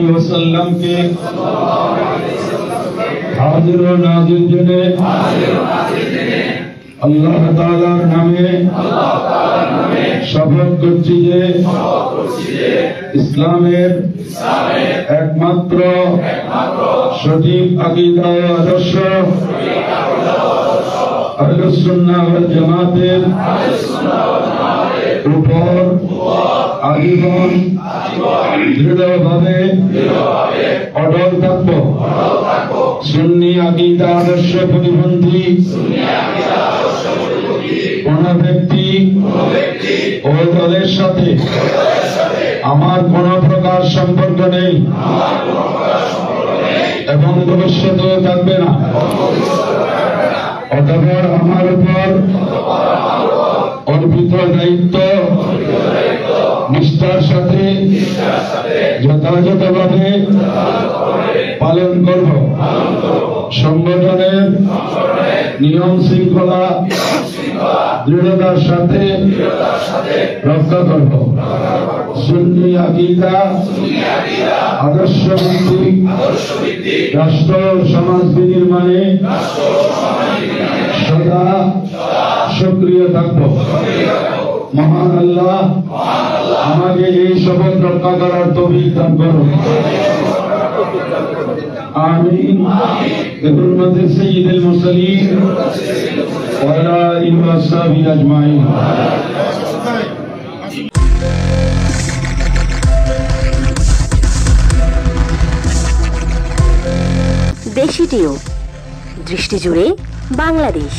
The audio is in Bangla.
वसल्लम के हाजिर और नाजिर जने अल्लाह ताआलार नामे शपथ करছি যে ইসলামের একমাত্র সঠিক আকীদা ও আদর্শ আহলুস সুন্নাহ ওয়াল জামাতের উপর আজীবন দৃঢ়ভাবে অটল থাকব। সুন্নি আকীদা আদর্শ পরিপন্থী কোন ব্যক্তি ও দলের সাথে আমার কোন প্রকার সম্পর্ক নেই এবং ভবিষ্যতেও থাকবে না। অতঃপর আমার উপর অর্পিত দায়িত্ব নিষ্ঠার সাথে যথাযথভাবে পালন করব। সংগঠনের নিয়ম শৃঙ্খলা দৃঢ়তার সাথে রক্ষা করব। সুন্নি আকীদা আদর্শ ভিত্তিক রাষ্ট্র সমাজ বিনির্মাণে সদা সক্রিয় থাকব। মহান আল্লাহ আমাকে এই শপথ রক্ষা করার তৌফিক দান করুন। আমিন। বিহুরমতি সাইয়্যিদুল মুরসালিন ওয়া আলা আলিহি ওয়া সাহবিহি আজমাইন। দেশি টিউব, দৃষ্টি জুড়ে বাংলাদেশ।